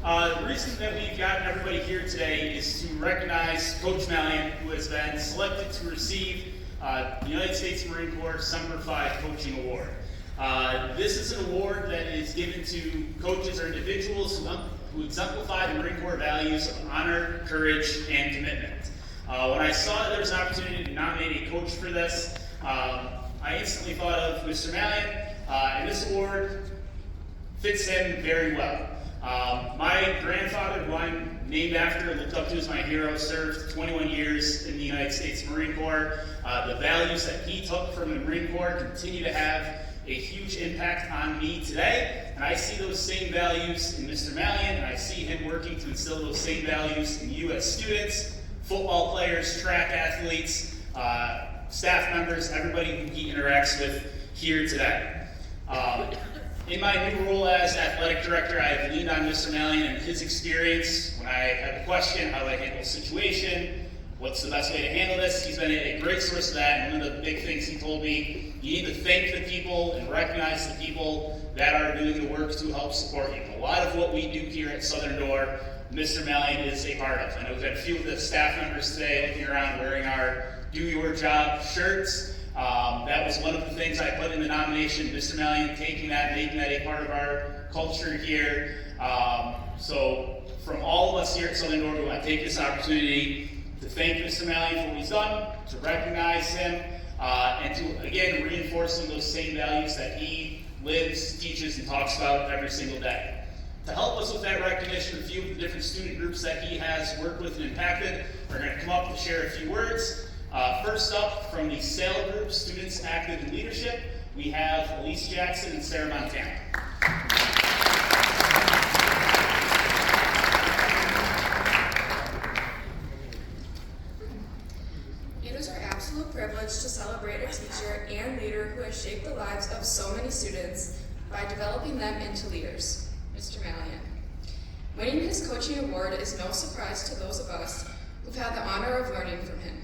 The reason that we've got everybody here today is to recognize Coach Mallien, who has been selected to receive the United States Marine Corps Semper Fi Coaching Award. This is an award that is given to coaches or individuals who exemplify the Marine Corps values of honor, courage, and commitment. When I saw that there was an opportunity to nominate a coach for this, I instantly thought of Mr. Mallien, and this award fits him very well. My grandfather, who I'm named after and looked up to as my hero, served 21 years in the United States Marine Corps. The values that he took from the Marine Corps continue to have a huge impact on me today, and I see those same values in Mr. Mallien, and I see him working to instill those same values in you as students, football players, track athletes, staff members, everybody who he interacts with here today. In my new role as athletic director, I have leaned on Mr. Mallien and his experience. When I have a question, how do I handle a situation, what's the best way to handle this? He's been a great source of that, and one of the big things he told me, you need to thank the people and recognize the people that are doing the work to help support you. A lot of what we do here at Southern Door, Mr. Mallien is a part of. I know we've had a few of the staff members today looking around wearing our Do Your Job shirts. That was one of the things I put in the nomination, Mr. Mallien taking that, making that a part of our culture here. So from all of us here at Southern Door, we want to take this opportunity to thank Mr. Mallien for what he's done, to recognize him, and to, again, reinforce some of those same values that he lives, teaches, and talks about every single day. To help us with that recognition, a few of the different student groups that he has worked with and impacted are going to come up and share a few words. First up, from the SAIL group, Students Active in Leadership, we have Elise Jackson and Sarah Montana. It is our absolute privilege to celebrate a teacher and leader who has shaped the lives of so many students by developing them into leaders, Mr. Mallien. Winning his coaching award is no surprise to those of us who've had the honor of learning from him.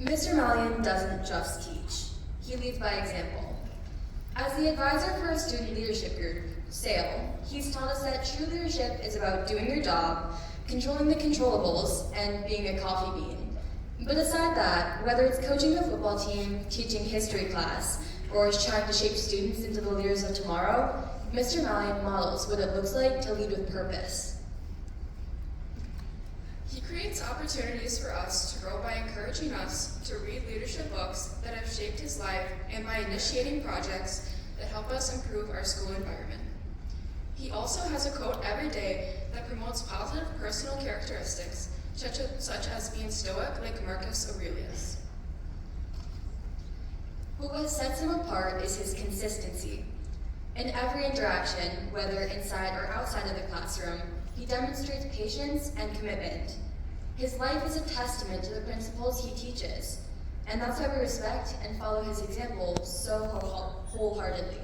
Mr. Mallien doesn't just teach, he leads by example. As the advisor for our student leadership group, SAIL, he's taught us that true leadership is about doing your job, controlling the controllables, and being a coffee bean. But aside that, whether it's coaching the football team, teaching history class, or trying to shape students into the leaders of tomorrow, Mr. Mallien models what it looks like to lead with purpose. He creates opportunities for us to grow by encouraging us to read leadership books that have shaped his life and by initiating projects that help us improve our school environment. He also has a quote every day that promotes positive personal characteristics, such as being stoic like Marcus Aurelius. But what sets him apart is his consistency. In every interaction, whether inside or outside of the classroom, he demonstrates patience and commitment. His life is a testament to the principles he teaches, and that's why we respect and follow his example so wholeheartedly.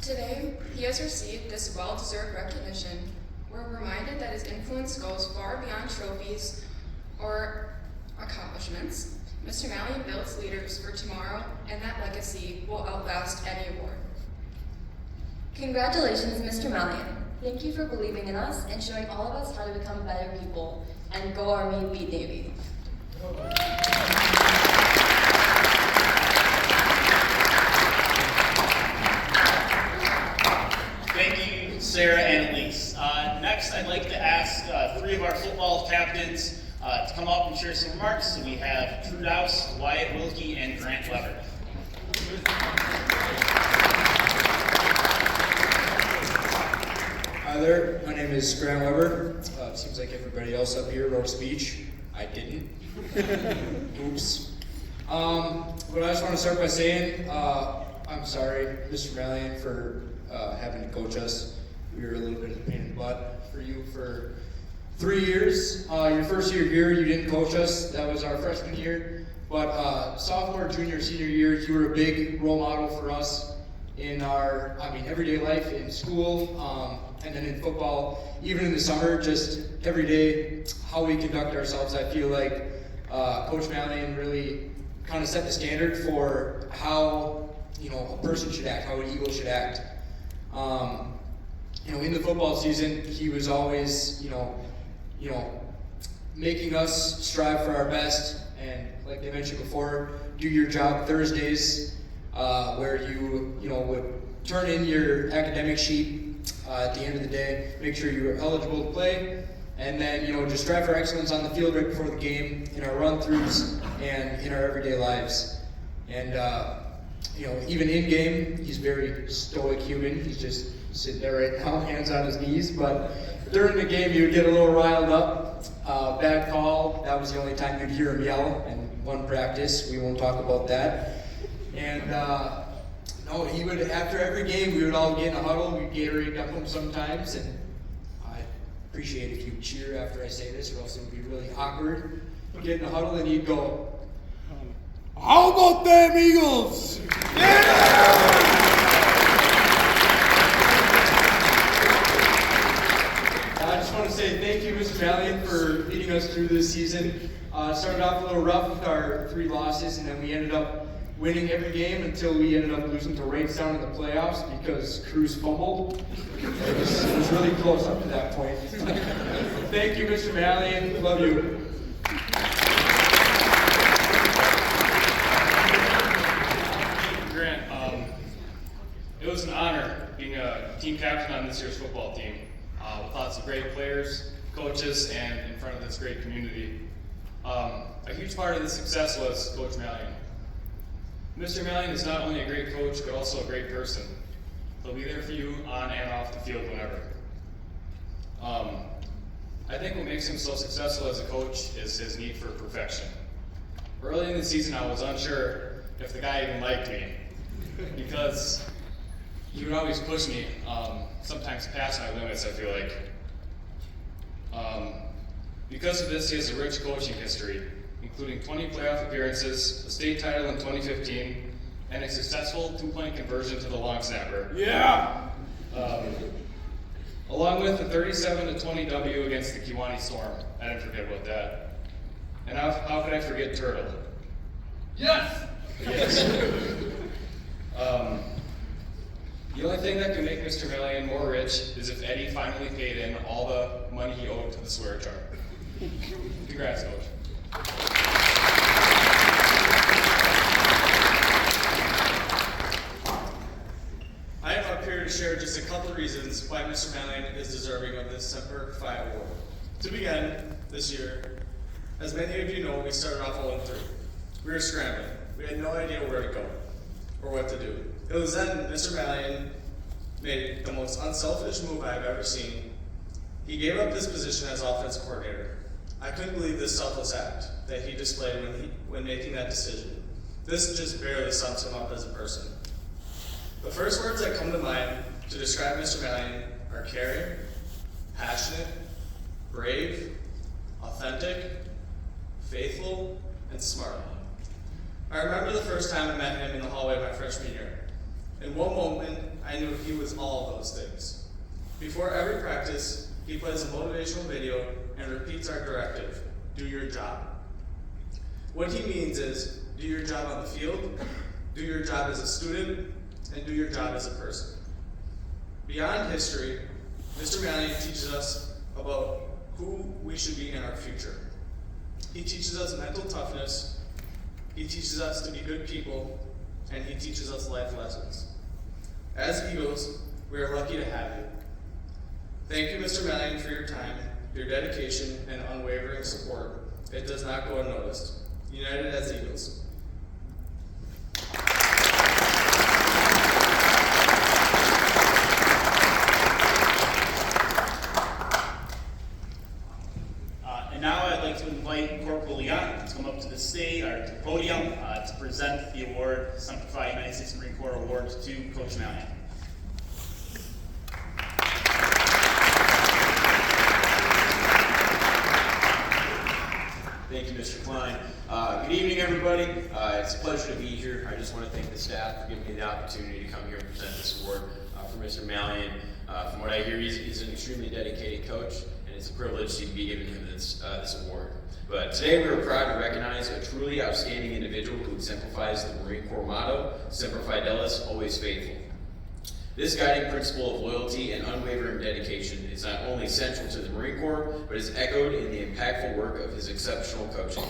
Today, he has received this well-deserved recognition. We're reminded that his influence goes far beyond trophies or accomplishments. Mr. Mallien builds leaders for tomorrow, and that legacy will outlast any award. Congratulations, Mr. Mallien. Thank you for believing in us and showing all of us how to become better people. And go Army, beat Navy. Thank you, Sarah and Elise. Next, I'd like to ask three of our football captains to come up and share some remarks. So we have Drew Dowse, Wyatt Wilkie, and Grant Weber. Hi there, my name is Grant Weber. It seems like everybody else up here wrote a speech. I didn't. Oops. But I just want to start by saying I'm sorry, Mr. Mallien, for having to coach us. We were a little bit of a pain in the butt for you for 3 years. Your first year here, you didn't coach us. That was our freshman year. But sophomore, junior, senior year, you were a big role model for us in our, everyday life, in school, and then in football, even in the summer, just every day, how we conduct ourselves. I feel like Coach Mallien really kind of set the standard for how a person should act, how an eagle should act. in the football season, he was always, making us strive for our best. And like they mentioned before, do your job Thursdays, where you would turn in your academic sheet at the end of the day, make sure you're eligible to play, and then just strive for excellence on the field right before the game, in our run-throughs and in our everyday lives. And even in game, he's very stoic human. He's just sitting there right now, hands on his knees. But during the game, he would get a little riled up. Bad call. That was the only time you'd hear him yell. And one practice, we won't talk about that. And no, he would, after every game, we would all get in a huddle. We'd Gatorade dump him sometimes. And I'd appreciate if you cheer after I say this, or else it would be really awkward. We'd get in a huddle and he'd go, "How about them Eagles? Yeah!" I just want to say thank you, Mr. Mallien, for leading us through this season. Started off a little rough with our 3 losses, and then we ended up winning every game until we ended up losing to Rainstown in the playoffs because Cruz fumbled. It was really close up to that point. Thank you, Mr. Mallien. Love you. Grant, it was an honor being a team captain on this year's football team, with lots of great players, coaches, and in front of this great community. A huge part of the success was Coach Mallien. Mr. Mallien is not only a great coach, but also a great person. He'll be there for you on and off the field whenever. I think what makes him so successful as a coach is his need for perfection. Early in the season, I was unsure if the guy even liked me, because he would always push me, sometimes past my limits, I feel like. Because of this, he has a rich coaching history, including 20 playoff appearances, a state title in 2015, and a successful 2-point conversion to the long snapper. Yeah! Along with a 37-20 W against the Kewanee Storm. I didn't forget about that. And how could I forget Turtle? Yes! Yes. The only thing that can make Mr. Mallien more rich is if Eddie finally paid in all the money he owed to the swear jar. Congrats, Coach. I am up here to share just a couple of reasons why Mr. Mallien is deserving of this Semper Fi Award. To begin, this year, as many of you know, we started off 0-3. We were scrambling. We had no idea where to go or what to do. It was then Mr. Mallien made the most unselfish move I've ever seen. He gave up his position as offensive coordinator. I couldn't believe this selfless act that he displayed when making that decision. This just barely sums him up as a person. The first words that come to mind to describe Mr. Mallien are caring, passionate, brave, authentic, faithful, and smart. I remember the first time I met him in the hallway my freshman year. In one moment, I knew he was all of those things. Before every practice, he plays a motivational video and repeats our directive: do your job. What he means is, do your job on the field, do your job as a student, and do your job as a person. Beyond history, Mr. Mallien teaches us about who we should be in our future. He teaches us mental toughness, he teaches us to be good people, and he teaches us life lessons. As Eagles, we are lucky to have you. Thank you, Mr. Mallien, for your time, your dedication, and unwavering support. It does not go unnoticed. United as Eagles. And now I'd like to invite Corporal Leon to come up to the stage, or to the podium, to present the award, Semper Fi United States Marine Corps Award to Coach Mallien. Thank you, Mr. Klein. Good evening, everybody. It's a pleasure to be here. I just want to thank the staff for giving me the opportunity to come here and present this award for Mr. Mallien. From what I hear, he's an extremely dedicated coach, and it's a privilege to be giving him this award. But today we are proud to recognize a truly outstanding individual who exemplifies the Marine Corps motto, Semper Fidelis, always faithful. This guiding principle of loyalty and unwavering dedication is not only central to the Marine Corps, but is echoed in the impactful work of his exceptional coaching.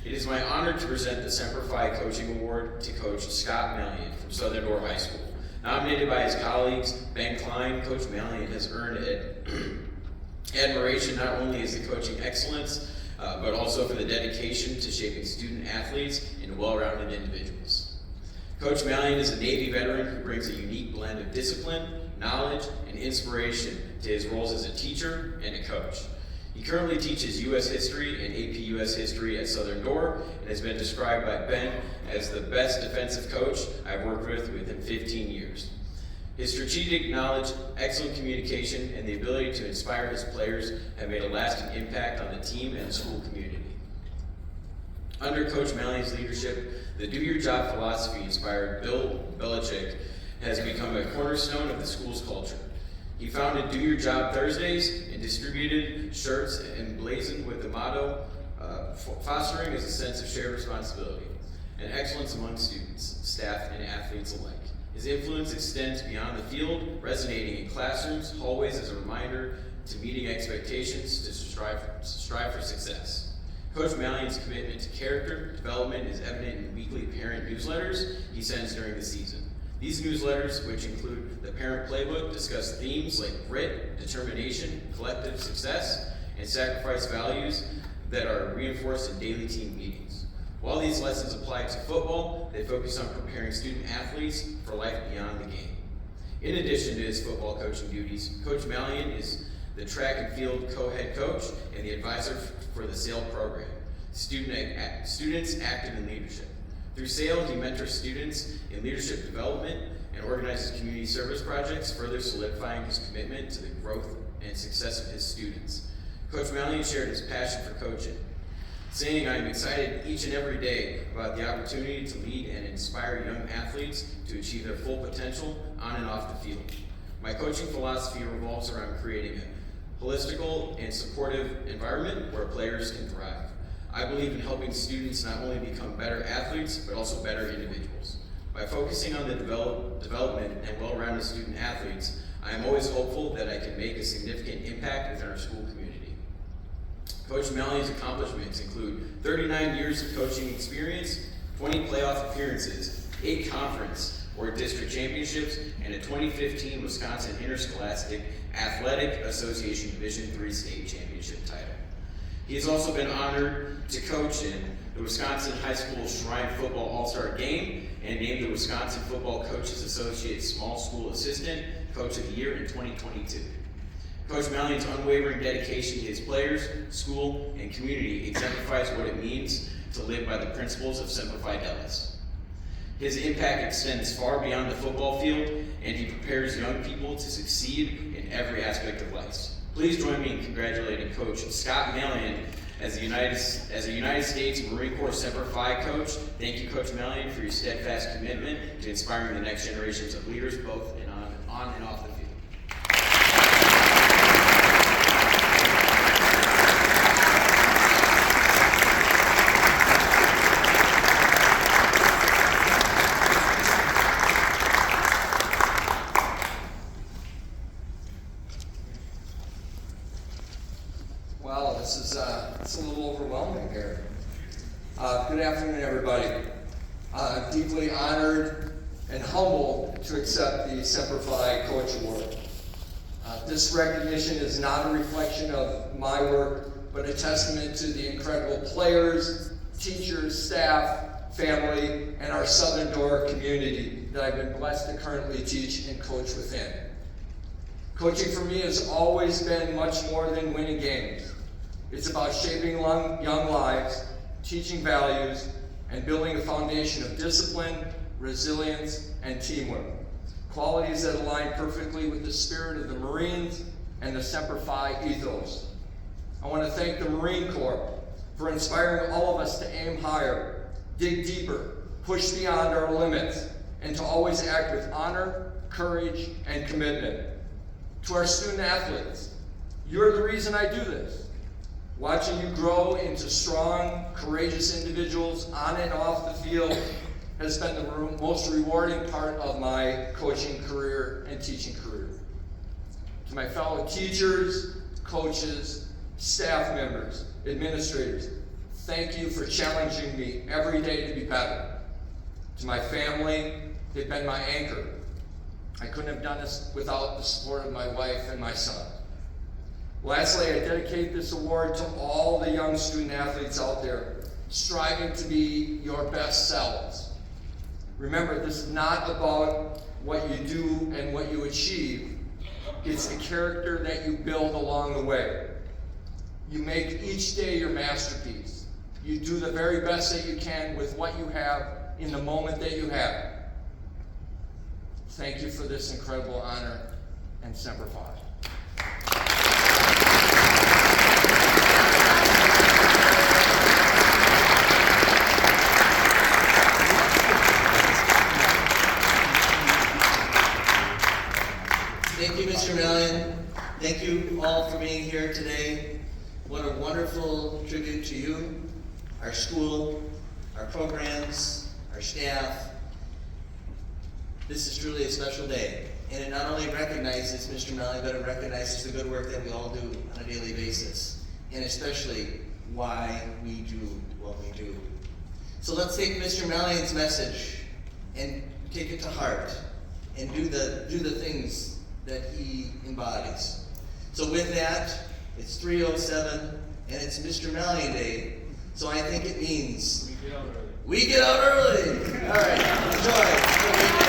It is my honor to present the Semper Fi Coaching Award to Coach Scott Mallien from Southern Door High School. Nominated by his colleagues, Ben Klein, Coach Mallien has earned admiration not only as the coaching excellence, but also for the dedication to shaping student athletes into well-rounded individuals. Coach Mallien is a Navy veteran who brings a unique blend of discipline, knowledge, and inspiration to his roles as a teacher and a coach. He currently teaches U.S. History and AP U.S. History at Southern Door and has been described by Ben as the best defensive coach I've worked with within 15 years. His strategic knowledge, excellent communication, and the ability to inspire his players have made a lasting impact on the team and the school community. Under Coach Mallien's leadership, the Do Your Job philosophy inspired Bill Belichick has become a cornerstone of the school's culture. He founded Do Your Job Thursdays and distributed shirts emblazoned with the motto, fostering is a sense of shared responsibility and excellence among students, staff, and athletes alike. His influence extends beyond the field, resonating in classrooms, hallways as a reminder to meeting expectations to strive for success. Coach Mallien's commitment to character development is evident in weekly parent newsletters he sends during the season. These newsletters, which include the Parent Playbook, discuss themes like grit, determination, collective success, and sacrifice values that are reinforced in daily team meetings. While these lessons apply to football, they focus on preparing student athletes for life beyond the game. In addition to his football coaching duties, Coach Mallien is the track and field co-head coach and the advisor for the SAIL program, Students Active in Leadership. Through SAIL, he mentors students in leadership development and organizes community service projects, further solidifying his commitment to the growth and success of his students. Coach Mallien shared his passion for coaching, saying, "I am excited each and every day about the opportunity to lead and inspire young athletes to achieve their full potential on and off the field. My coaching philosophy revolves around creating a holistical and supportive environment where players can thrive. I believe in helping students not only become better athletes, but also better individuals. By focusing on the development and well-rounded student athletes, I am always hopeful that I can make a significant impact within our school community." Coach Mallien's accomplishments include 39 years of coaching experience, 20 playoff appearances, 8 conference or district championships, and a 2015 Wisconsin Interscholastic Athletic Association Division III state championship title. He has also been honored to coach in the Wisconsin High School Shrine Football All-Star Game and named the Wisconsin Football Coaches Associate Small School Assistant Coach of the Year in 2022. Coach Mallien's unwavering dedication to his players, school, and community exemplifies what it means to live by the principles of Semper Fi. His impact extends far beyond the football field, and he prepares young people to succeed in every aspect of life. Please join me in congratulating Coach Scott Mallien as a United States Marine Corps Semper Fi coach. Thank you, Coach Mallien, for your steadfast commitment to inspiring the next generations of leaders, both on and off the field. Wow, it's a little overwhelming here. Good afternoon, everybody. I'm deeply honored and humbled to accept the Semper Fi Coach Award. This recognition is not a reflection of my work, but a testament to the incredible players, teachers, staff, family, and our Southern Door community that I've been blessed to currently teach and coach within. Coaching for me has always been much more than winning games. It's about shaping young lives, teaching values, and building a foundation of discipline, resilience, and teamwork. Qualities that align perfectly with the spirit of the Marines and the Semper Fi ethos. I want to thank the Marine Corps for inspiring all of us to aim higher, dig deeper, push beyond our limits, and to always act with honor, courage, and commitment. To our student athletes, you're the reason I do this. Watching you grow into strong, courageous individuals on and off the field has been the most rewarding part of my coaching career and teaching career. To my fellow teachers, coaches, staff members, administrators, thank you for challenging me every day to be better. To my family, they've been my anchor. I couldn't have done this without the support of my wife and my son. Lastly, I dedicate this award to all the young student athletes out there striving to be your best selves. Remember, this is not about what you do and what you achieve. It's the character that you build along the way. You make each day your masterpiece. You do the very best that you can with what you have in the moment that you have. Thank you for this incredible honor, and Semper Fi. Thank you, Mr. Mallien. Thank you all for being here today. What a wonderful tribute to you, our school, our programs, our staff. This is truly a special day, and it not only recognizes Mr. Mallien, but it recognizes the good work that we all do on a daily basis, and especially why we do what we do. So let's take Mr. Mallien's message and take it to heart, and do the things that he embodies. So with that, it's 3:07, and it's Mr. Mallien Day, so I think it means we get out early. All right, enjoy.